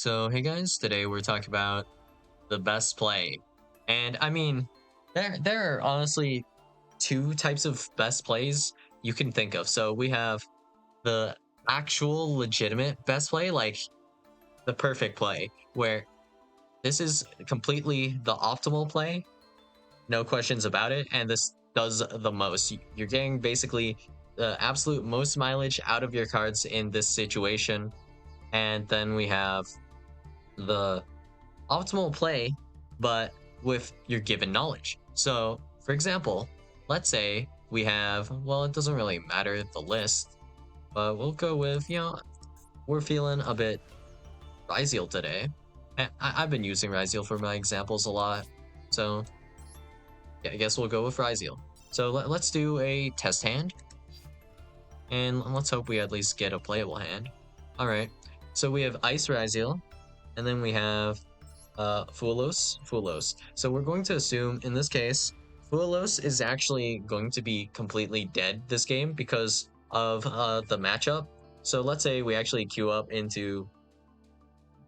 So, hey guys, today we're talking about the best play. And I mean, there are honestly two types of best plays you can think of. So, we have the actual legitimate best play, like the perfect play, where this is completely the optimal play, no questions about it, and this does the most. You're getting basically the absolute most mileage out of your cards in this situation. And then we have the optimal play, but with your given knowledge. So, for example, let's say we have, well, it doesn't really matter the list, but we'll go with, we're feeling a bit Ryziel today. And I've been using Ryziel for my examples a lot. So, yeah, I guess we'll go with Ryziel. So, let's do a test hand, and let's hope we at least get a playable hand. All right. So, we have Ice Ryziel, and then we have Fulos. So we're going to assume in this case, Fulos is actually going to be completely dead this game because of the matchup. So let's say we actually queue up into,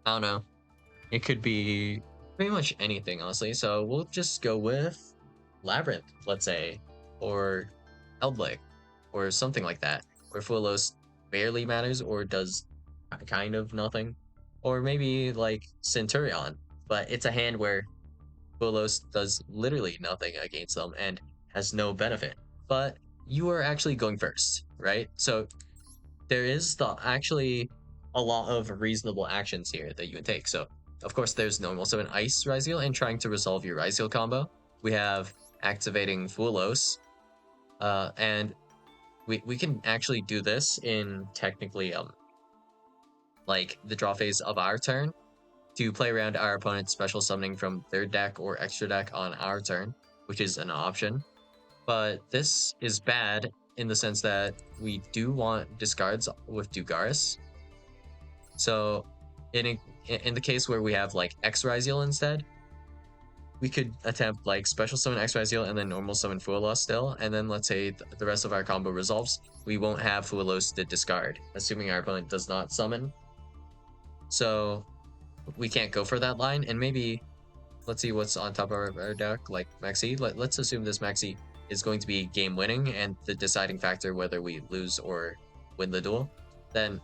I don't know, it could be pretty much anything, honestly. So we'll just go with Labyrinth, let's say, or Eldlik, or something like that, where Fulos barely matters or does kind of nothing. Or maybe like Centurion, but it's a hand where Bolos does literally nothing against them and has no benefit. But you are actually going first, right? So there is actually a lot of reasonable actions here that you can take. So of course there's normal summon Ice Ryziel and trying to resolve your Ryziel combo. We have activating Fulos, and we can actually do this in technically like the draw phase of our turn to play around our opponent's special summoning from their deck or extra deck on our turn, which is an option. But this is bad in the sense that we do want discards with Dugaris. So in the case where we have like X Ryziel instead, we could attempt like special summon X Ryziel and then normal summon Fuelos still, and then let's say the rest of our combo resolves, we won't have Fuelos to discard, assuming our opponent does not summon. So we can't go for that line, and maybe let's see what's on top of our deck, like Maxi. Let's assume this Maxi is going to be game winning and the deciding factor whether we lose or win the duel. Then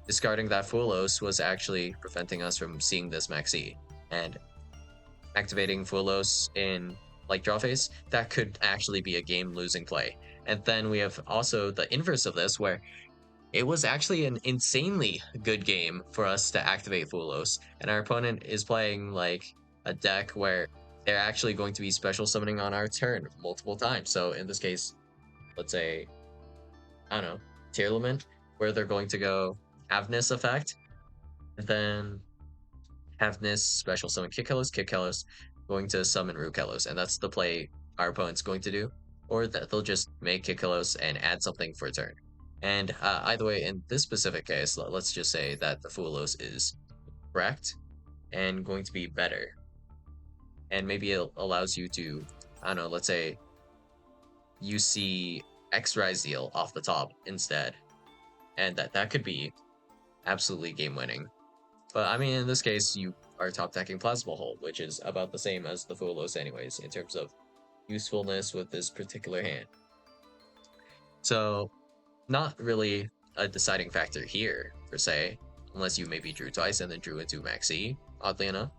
discarding that Fuelos was actually preventing us from seeing this Maxi. And activating Fuelos in like draw phase, that could actually be a game losing play. And then we have also the inverse of this, where it was actually an insanely good game for us to activate Fulos, and our opponent is playing like a deck where they're actually going to be special summoning on our turn multiple times. So in this case, let's say, I don't know, Tearlament, where they're going to go Havness effect, and then Havness special summon Kikkelos, going to summon Rukelos, and that's the play our opponent's going to do. Or that they'll just make Kikkelos and add something for a turn. And either way, in this specific case, let's just say that the Fuelos is correct and going to be better. And maybe it allows you to, I don't know, let's say you see X Ryziel off the top instead. And that could be absolutely game winning. But I mean, in this case, you are top decking Plasma Hole, which is about the same as the Fuelos anyways, in terms of usefulness with this particular hand. So not really a deciding factor here, per se, unless you maybe drew twice and then drew into Maxi, oddly enough.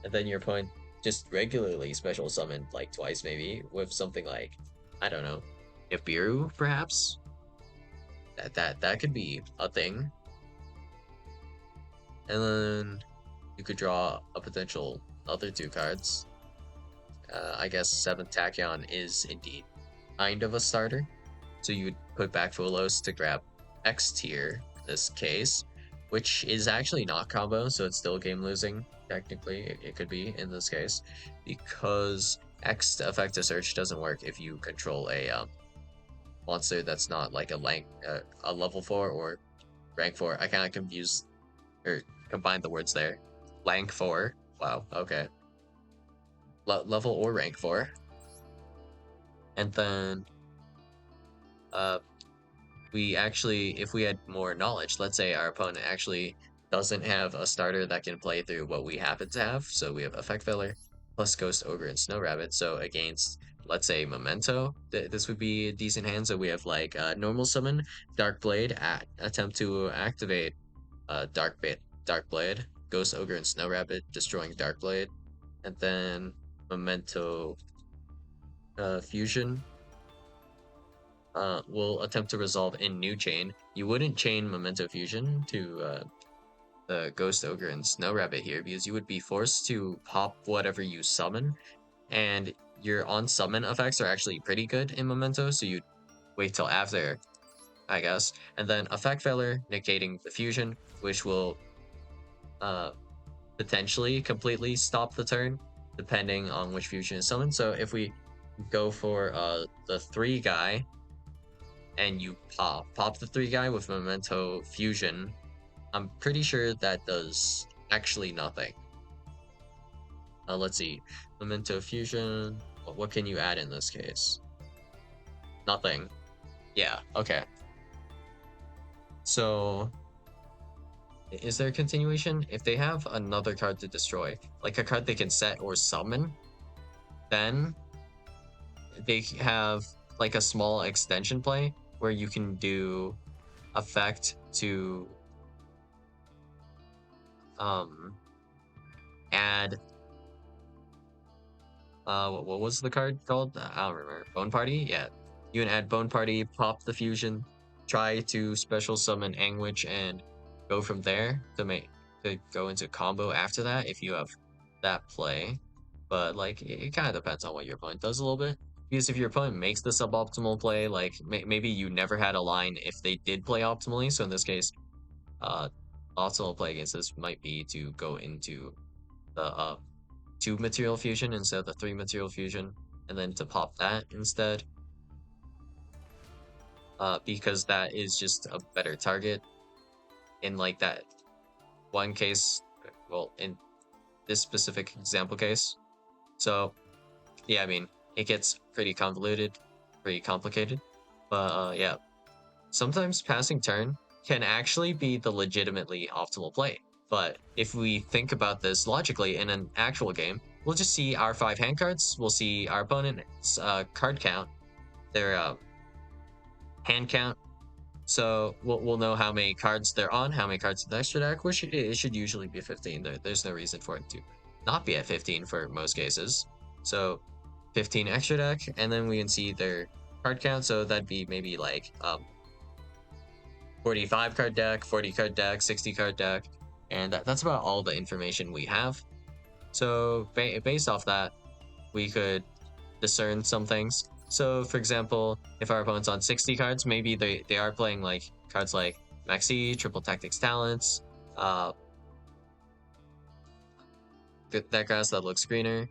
And then your opponent just regularly special summoned like twice maybe, with something like, I don't know, Ibiru, perhaps? That could be a thing. And then you could draw a potential other two cards. I guess 7th Tachyon is indeed kind of a starter. So you would put back Fuelos to grab X tier, this case, which is actually not combo, so it's still game losing. Technically, it could be in this case, because X to effect a search doesn't work if you control a monster that's not like a level 4 or rank 4. I kind of confused or combined the words there. Rank 4. Wow. Okay. Level or rank 4. And then we actually, if we had more knowledge, let's say our opponent actually doesn't have a starter that can play through what we happen to have. So we have Effect Feller plus Ghost Ogre and Snow Rabbit. So against, let's say, Memento, this would be a decent hand. So we have like normal summon Dark Blade, attempt to activate Dark Blade, Ghost Ogre and Snow Rabbit, destroying Dark Blade, and then Memento Fusion will attempt to resolve in New Chain. You wouldn't chain Memento Fusion to the Ghost Ogre and Snow Rabbit here because you would be forced to pop whatever you summon, and your on summon effects are actually pretty good in Memento, so you'd wait till after, I guess. And then Effect Feller negating the fusion, which will potentially completely stop the turn, depending on which fusion is summoned. So if we go for the 3 guy, and you pop the 3 guy with Memento Fusion, I'm pretty sure that does actually nothing. Let's see. Memento Fusion. What can you add in this case? Nothing. Yeah, okay. So, is there a continuation? If they have another card to destroy, like a card they can set or summon, then they have like a small extension play where you can do effect to add what was the card called? I don't remember. Bone Party? Yeah. You can add Bone Party, pop the fusion, try to special summon Anguish, and go from there to go into combo after that if you have that play. But like it kind of depends on what your opponent does a little bit. Because if your opponent makes the suboptimal play, like maybe you never had a line if they did play optimally. So in this case, optimal play against this might be to go into the 2 material fusion instead of the 3 material fusion, and then to pop that instead, because that is just a better target in like that one case, well, in this specific example case. So yeah, I mean, it gets pretty convoluted, pretty complicated, but yeah, sometimes passing turn can actually be the legitimately optimal play. But if we think about this logically in an actual game, we'll just see our 5 hand cards, we'll see our opponent's card count, their hand count, so we'll know how many cards they're on, how many cards in the extra deck, which it should usually be 15. There's no reason for it to not be at 15 for most cases. So 15 extra deck, and then we can see their card count, so that'd be maybe like 45 card deck, 40 card deck, 60 card deck, and that's about all the information we have. So based off that, we could discern some things. So for example, if our opponent's on 60 cards, maybe they are playing like cards like Maxi, Triple Tactics Talents, that grass that looks greener.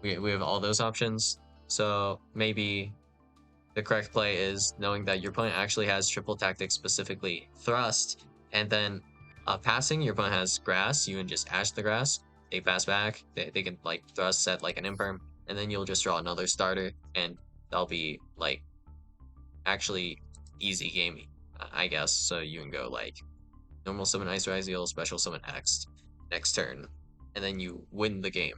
We have all those options. So maybe the correct play is knowing that your opponent actually has Triple Tactics, specifically Thrust, and then passing, your opponent has Grass, you can just Ash the Grass, they pass back, they can like Thrust set like an Imperm, and then you'll just draw another starter, and that'll be like actually easy game, I guess. So you can go like normal summon Ice Eel, special summon X next turn, and then you win the game,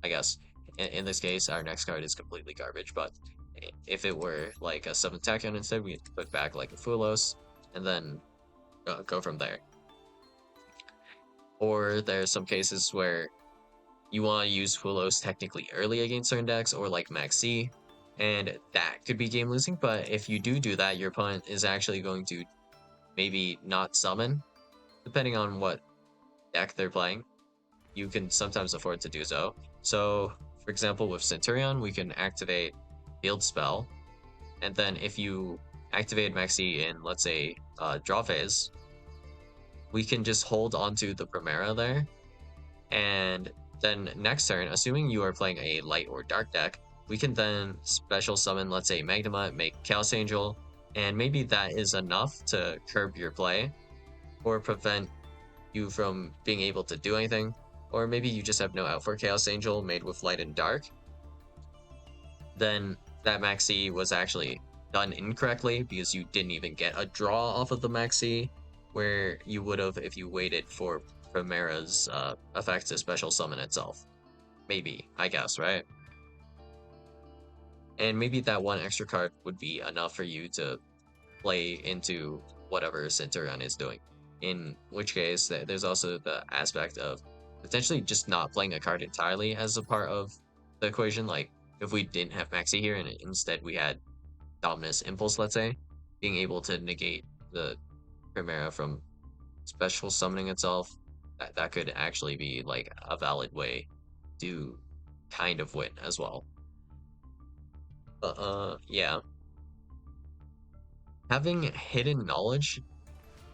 I guess. In this case, our next card is completely garbage, but if it were like a summon Tachyon instead, we'd put back like a Fulos, and then go from there. Or there's some cases where you want to use Fulos technically early against certain decks, or like Maxi, and that could be game losing. But if you do that, your opponent is actually going to maybe not summon, depending on what deck they're playing. You can sometimes afford to do so. So, for example, with Centurion, we can activate Field Spell, and then if you activate Maxi in, let's say, draw phase, we can just hold onto the Primera there, and then next turn, assuming you are playing a light or dark deck, we can then special summon, let's say, Magnemite, make Chaos Angel, and maybe that is enough to curb your play, or prevent you from being able to do anything. Or maybe you just have no out for Chaos Angel made with light and dark. Then that Maxi was actually done incorrectly because you didn't even get a draw off of the Maxi. where you would have if you waited for Primera's effect to special summon itself. Maybe, I guess, right? And maybe that one extra card would be enough for you to play into whatever Centurion is doing. In which case, there's also the aspect of potentially just not playing a card entirely as a part of the equation. Like, if we didn't have Maxi here and instead we had Dominus Impulse, let's say, being able to negate the Primera from special summoning itself, that could actually be like a valid way to kind of win as well. But yeah, having hidden knowledge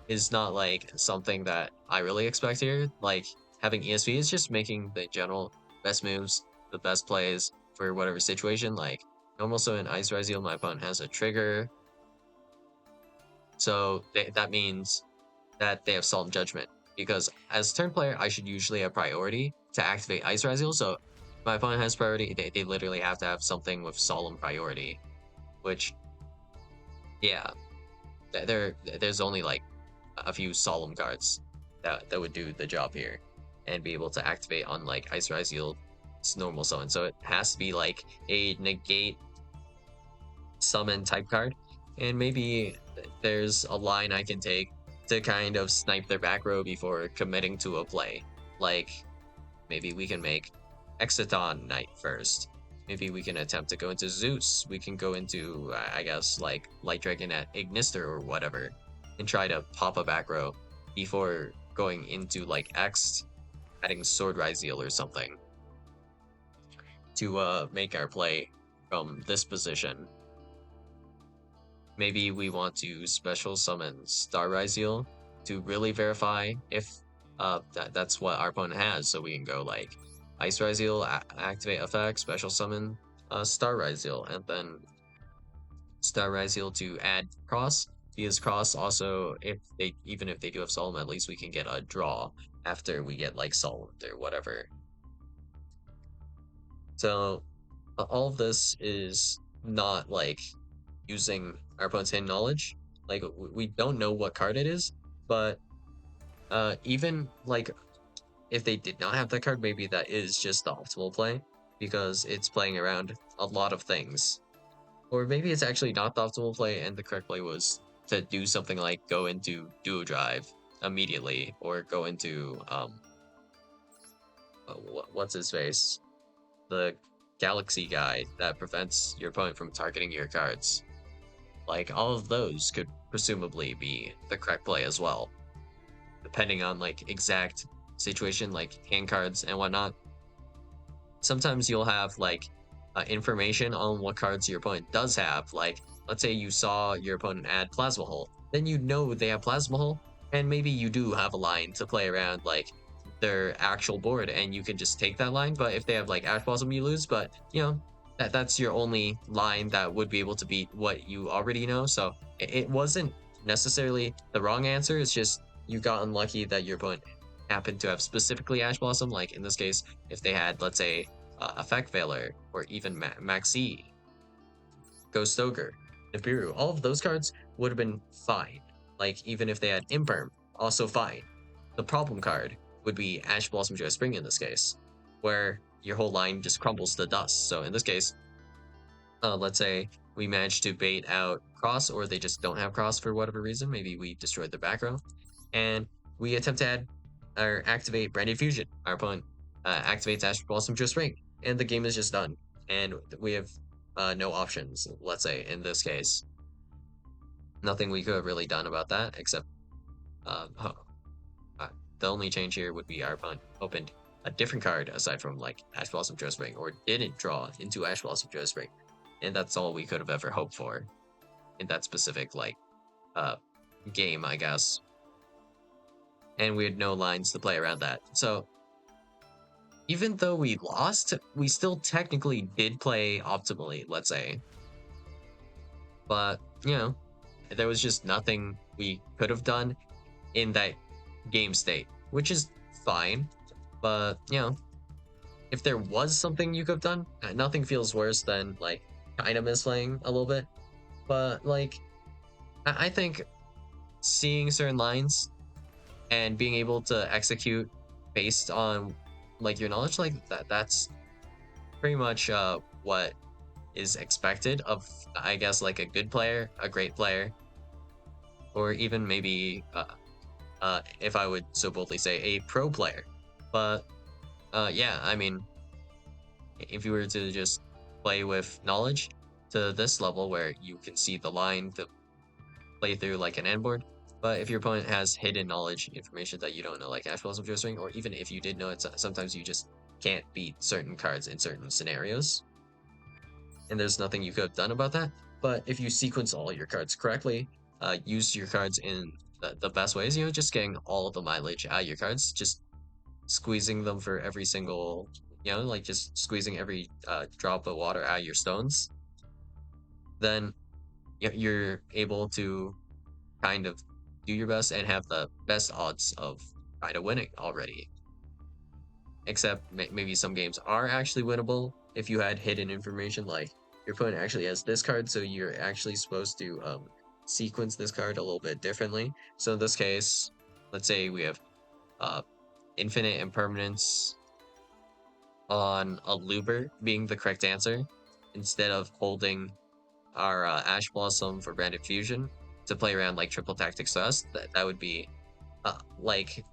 is not like something that I really expect here. Like having ESV is just making the general best moves, the best plays for whatever situation. Like normal summon Ice Raziel, my opponent has a trigger, so that means that they have Solemn Judgment. Because as turn player, I should usually have priority to activate Ice Raziel. So my opponent has priority. They literally have to have something with Solemn priority, which yeah, there's only like a few Solemn cards that would do the job here and be able to activate on like Ice Raziel's normal summon. So it has to be like a negate summon type card. And maybe there's a line I can take to kind of snipe their back row before committing to a play. Like maybe we can make Exciton Knight first. Maybe we can attempt to go into Zeus. We can go into, I guess, like Light Dragon at Ignister or whatever, and try to pop a back row before going into like X, adding Sword Raziel or something to make our play from this position. Maybe we want to special summon Star Raziel to really verify if that's what our opponent has, so we can go like Ice Raziel, activate effect, special summon Star Raziel, and then Star Raziel to add Cross. Because Cross also, even if they do have Solemn, at least we can get a draw after we get like Solemn or whatever. So all of this is not like using our opponent's hidden knowledge. Like we don't know what card it is, but even like if they did not have that card, maybe that is just the optimal play because it's playing around a lot of things. Or maybe it's actually not the optimal play and the correct play was to do something like go into Duo Drive immediately or go into what's his face? The Galaxy guy that prevents your opponent from targeting your cards. Like all of those could presumably be the correct play as well, depending on like exact situation, like hand cards and whatnot. Sometimes you'll have like information on what cards your opponent does have. Like, let's say you saw your opponent add Plasma Hole, then you know they have Plasma Hole, and maybe you do have a line to play around like their actual board, and you can just take that line. But if they have like Ash Blossom, you lose. But you know that's your only line that would be able to beat what you already know. So it wasn't necessarily the wrong answer. It's just you got unlucky that your opponent happened to have specifically Ash Blossom. Like in this case, if they had, let's say, Effect Veiler, or even Maxi, Ghost Ogre, Nibiru, all of those cards would have been fine. Like, even if they had Imperm, also fine. The problem card would be Ash Blossom Joy Spring in this case, where your whole line just crumbles to dust. So in this case, let's say we manage to bait out Cross, or they just don't have Cross for whatever reason. Maybe we destroyed their back row, and we attempt to add or activate Branded Fusion. Our opponent activates Ash Blossom Joy Spring, and the game is just done. And we have no options, let's say, in this case. Nothing we could have really done about that, except the only change here would be our opponent opened a different card aside from like Ash Blossom Joy Spring, or didn't draw into Ash Blossom Joy Spring. And that's all we could have ever hoped for in that specific like game, I guess. And we had no lines to play around that. So even though we lost, we still technically did play optimally, let's say. But, you know, there was just nothing we could have done in that game state, which is fine. But, you know, if there was something you could have done, nothing feels worse than, like, kind of misplaying a little bit. But, like, I think seeing certain lines and being able to execute based on like your knowledge, like that's pretty much what is expected of, I guess, like a good player, a great player, or even maybe if I would so boldly say a pro player. But yeah, I mean, if you were to just play with knowledge to this level where you can see the line to play through like an end board, but if your opponent has hidden knowledge information that you don't know, like Ash Blossom Ring, or even if you did know it, sometimes you just can't beat certain cards in certain scenarios, and there's nothing you could have done about that. But if you sequence all your cards correctly, use your cards in the best ways, just getting all of the mileage out of your cards, just squeezing them for every single, like just squeezing every drop of water out of your stones, then you're able to kind of do your best and have the best odds of kind of winning already. Except maybe some games are actually winnable if you had hidden information, like your opponent actually has this card, so you're actually supposed to sequence this card a little bit differently. So in this case, let's say we have infinite impermanence on a Luber being the correct answer, instead of holding our Ash Blossom for Branded Fusion to play around like Triple Tactics Thrust. That would be like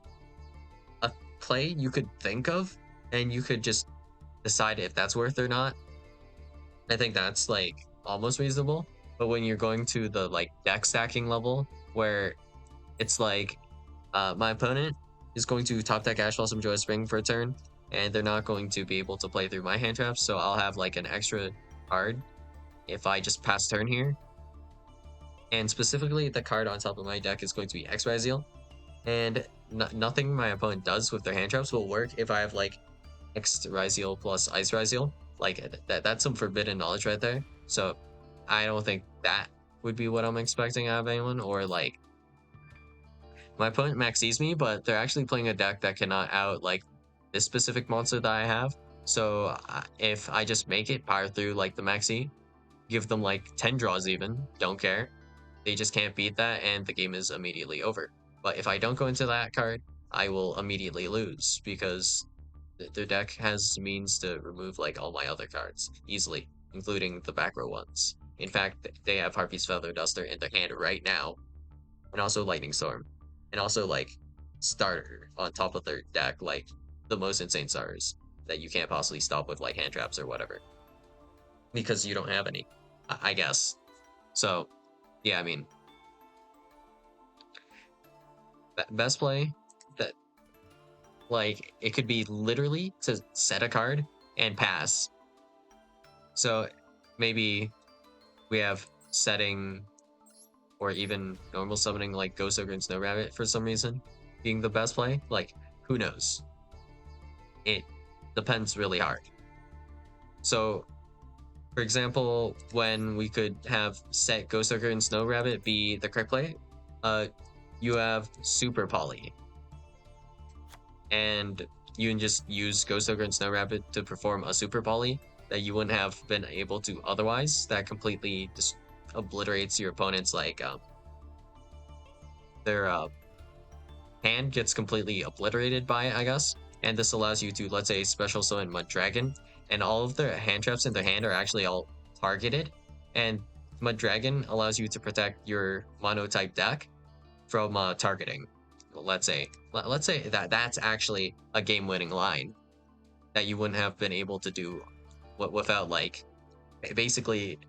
a play you could think of, and you could just decide if that's worth or not. I think that's like almost reasonable. But when you're going to the like deck stacking level, where it's like my opponent is going to top deck Ash Blossom Joy Spring for a turn, and they're not going to be able to play through my hand traps, so I'll have like an extra card if I just pass turn here. And specifically, the card on top of my deck is going to be X-Raziel, and nothing my opponent does with their hand traps will work if I have like X-Raziel plus Ice-Raziel. Like that's some forbidden knowledge right there. So I don't think that would be what I'm expecting out of anyone, or like my opponent maxes me, but they're actually playing a deck that cannot out like this specific monster that I have. So if I just make it power through like the maxi, give them like 10 draws even, don't care. They just can't beat that, and the game is immediately over. But if I don't go into that card, I will immediately lose because their deck has means to remove like all my other cards easily, including the back row ones. In fact, they have Harpy's Feather Duster in their hand right now, and also Lightning Storm, and also like starter on top of their deck, like the most insane starters that you can't possibly stop with like hand traps or whatever, because you don't have any, I guess. So yeah, I mean, best play that like it could be literally to set a card and pass. So maybe we have setting or even normal summoning like Ghost Ogre and Snow Rabbit for some reason being the best play. Like, who knows? It depends really hard. So for example, when we could have set Ghost Ogre and Snow Rabbit be the correct play, you have Super Poly, and you can just use Ghost Ogre and Snow Rabbit to perform a Super Poly that you wouldn't have been able to otherwise. That completely just obliterates your opponent's like their hand gets completely obliterated by it, I guess. And this allows you to, let's say, special summon Mud Dragon, and all of their hand traps in their hand are actually all targeted. And Mud Dragon allows you to protect your mono type deck from targeting. Let's say that that's actually a game-winning line that you wouldn't have been able to do without like basically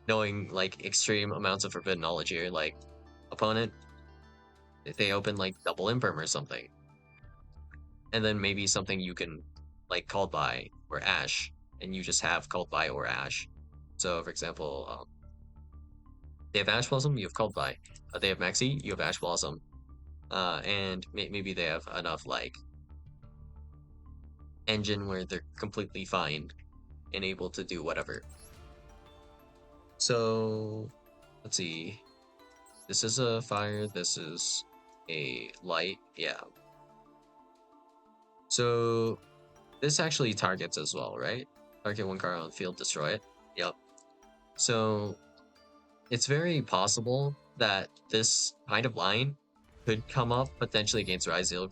knowing like extreme amounts of forbidden knowledge here. Like opponent, if they open like double imperm or something, and then maybe something you can like called by or ash, and you just have called by or ash. So for example, they have Ash Blossom, you have called by. They have Maxi, you have Ash Blossom, and maybe they have enough like engine where they're completely fine and able to do whatever. So let's see. This is a fire, this is a light, yeah. So this actually targets as well, right? Target one card on the field, destroy it. Yep. So it's very possible that this kind of line could come up potentially against Ryzeal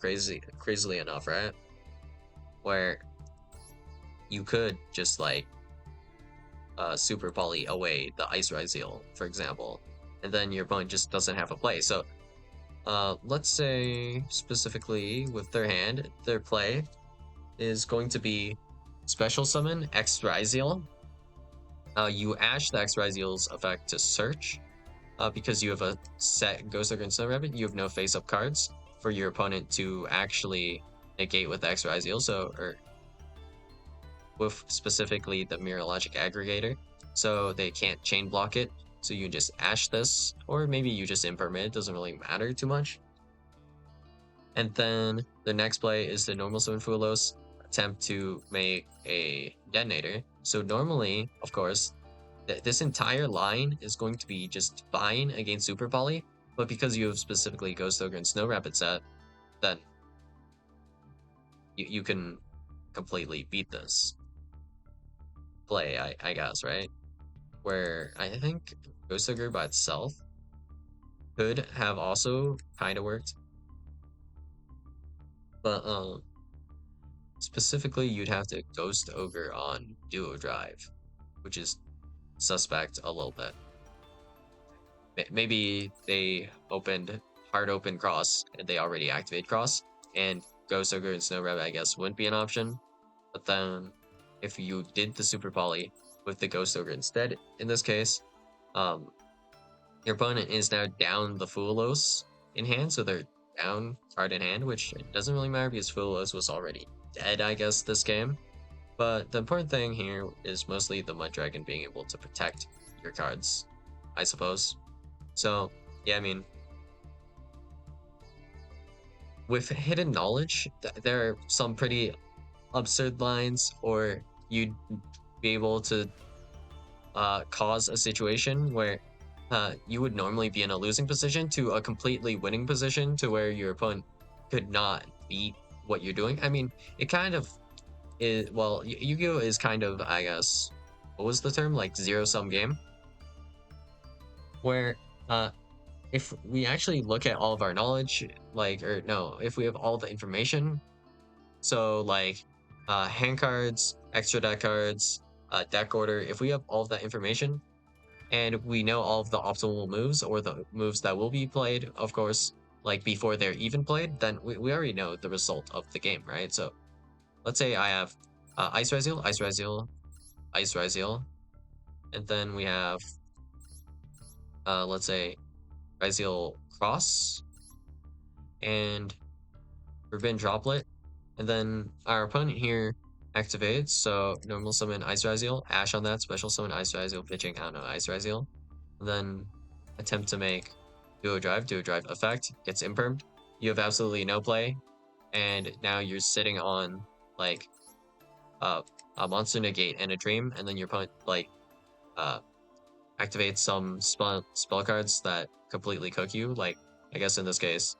crazily enough, right? Where you could just like super poly away the Ice Ryzeal, for example, and then your opponent just doesn't have a play. So let's say specifically with their hand, their play is going to be Special Summon X Ryzeal. You ash the X Ryzeal's effect to search. Because you have a set Ghost Ogre and Snow Rabbit, you have no face-up cards for your opponent to actually negate with X Ryzeal, so or with specifically the Mirror Logic Aggregator, so they can't chain block it. So you just ash this, or maybe you just impermit. It doesn't really matter too much. And then the next play is the normal summon Fulos, attempt to make a detonator. So normally, of course, this entire line is going to be just fine against Super Poly, but because you have specifically Ghost Ogre and Snow Rapid set, then you can completely beat this play, I guess, right? Where I think Ghost Ogre by itself could have also kind of worked, but specifically you'd have to Ghost Ogre on Duo Drive, which is suspect a little bit. Maybe they opened hard open cross and they already activate cross, and Ghost Ogre and Snow Rabbit I guess wouldn't be an option. But then if you did the super poly with the Ghost Ogre instead, in this case, your opponent is now down the Fulos in hand, so they're down card in hand, which doesn't really matter because Fulos was already dead, I guess, this game. But the important thing here is mostly the Mud Dragon being able to protect your cards, I suppose. So, yeah, I mean, with Hidden Knowledge, there are some pretty absurd lines, or you'd be able to cause a situation where you would normally be in a losing position to a completely winning position to where your opponent could not beat what you're doing. I mean, it kind of is, well, Yu-Gi-Oh! Is kind of, I guess, what was the term? Like zero-sum game? Where if we actually look at all of our knowledge, like, or no, if we have all the information, so like hand cards, extra deck cards, deck order, if we have all of that information and we know all of the optimal moves or the moves that will be played, of course, like before they're even played, then we already know the result of the game, right? So let's say I have Ice Ryzeal, Ice Ryzeal, Ice Ryzeal, and then we have, let's say, Ryzeal Cross and Forbidden Droplet, and then our opponent here activates, so normal summon Ice Ryzeal, Ash on that, special summon Ice Ryzeal, pitching, I don't know, Ice Ryzeal, and then attempt to make Duo Drive effect, gets impermed, you have absolutely no play, and now you're sitting on, like, a Monster Negate and a Dream, and then your opponent, like, activates some spell cards that completely cook you, like, I guess in this case,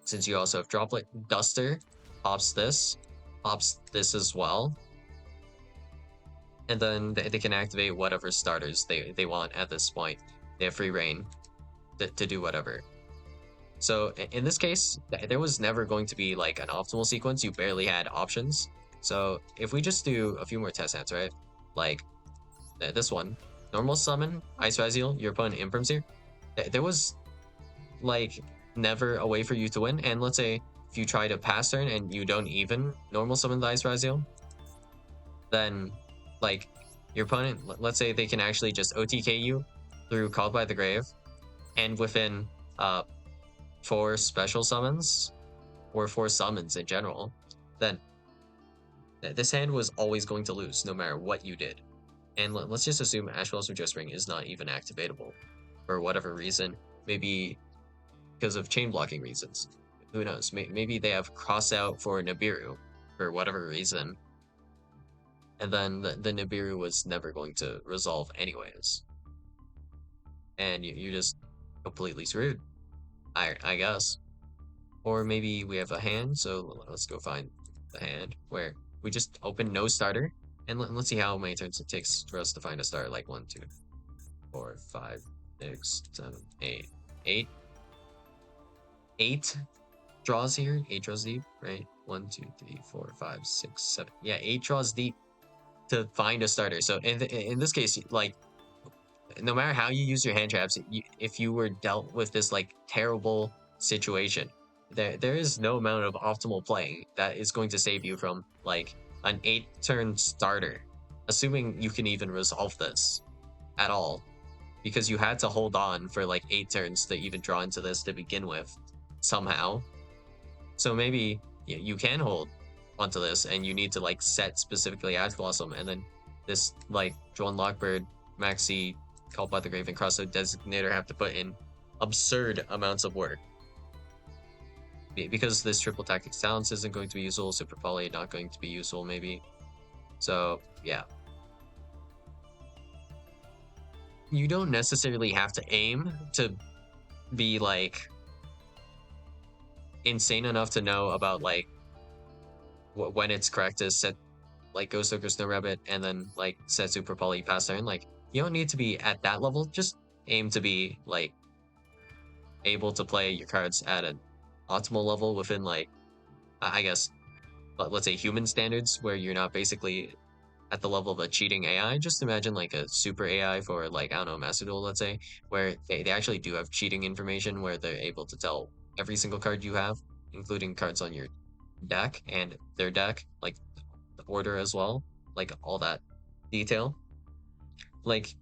since you also have Droplet, Duster pops this as well, and then they can activate whatever starters they want at this point. They have free reign to do whatever. So in this case, there was never going to be like an optimal sequence. You barely had options. So if we just do a few more test hands, right? Like this one, normal summon Ice Ryzeal, your opponent imperms here. There was like never a way for you to win. And let's say if you try to pass turn and you don't even normal summon the Ice Ryzeal, then like your opponent, let's say they can actually just OTK you through Called by the Grave, and within 4 special summons or 4 summons in general, then this hand was always going to lose no matter what you did. And let's just assume Ashwell's Rejoice Ring is not even activatable for whatever reason, maybe because of chain blocking reasons. Who knows? Maybe they have cross out for Nibiru for whatever reason, and then the Nibiru was never going to resolve anyways, and you're just completely screwed, I guess. Or maybe we have a hand, so let's go find the hand where we just open no starter, and let's see how many turns it takes for us to find a starter, like 1, 2. 4, 5, 6, 7, 8. 8. 8 draws here. 8 draws deep, right? 1, 2, 3, 4, 5, 6, 7. Yeah, 8 draws deep to find a starter. So in this case, like, no matter how you use your hand traps, if you were dealt with this like terrible situation, there is no amount of optimal playing that is going to save you from like an 8-turn starter, assuming you can even resolve this at all, because you had to hold on for like 8 turns to even draw into this to begin with somehow. So maybe you can hold onto this, and you need to like set specifically Ash Blossom, and then this like Drone Lockbird, Maxi, Called by the Grave, and Crossroad Designator have to put in absurd amounts of work. Because this triple tactic silence isn't going to be useful, Super Poly not going to be useful maybe. So yeah. You don't necessarily have to aim to be like insane enough to know about like when it's correct to set like Ghost Ogre Snow Rabbit and then like set Super Poly past turn. Like, you don't need to be at that level. Just aim to be like able to play your cards at an optimal level within like I guess let's say human standards, where you're not basically at the level of a cheating AI. Just imagine like a super AI for like, I don't know, Master Duel, let's say, where they actually do have cheating information where they're able to tell every single card you have, including cards on your deck and their deck, like the order as well, like all that detail. Like,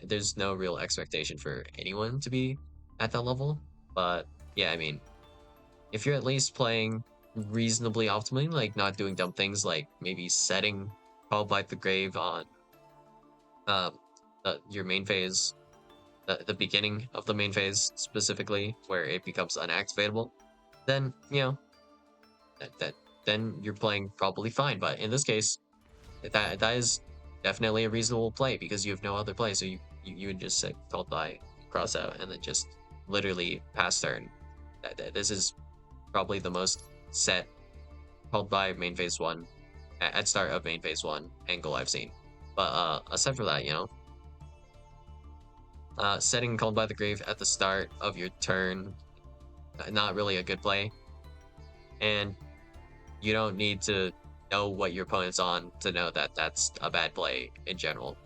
there's no real expectation for anyone to be at that level. But yeah, I mean, if you're at least playing reasonably optimally, like not doing dumb things like maybe setting Call Blight the Grave on um, your main phase, the beginning of the main phase specifically, where it becomes unactivatable, then that then you're playing probably fine. But in this case, that is definitely a reasonable play because you have no other play. So you would just set Called by cross out and then just literally pass turn. This is probably the most set Called by main phase 1 at start of main phase 1 angle I've seen. But aside from that, setting Called by the Grave at the start of your turn, not really a good play. And you don't need to know what your opponent's on to know that that's a bad play in general.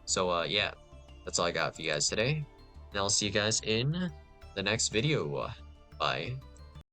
So yeah, that's all I got for you guys today. And I'll see you guys in the next video. Bye.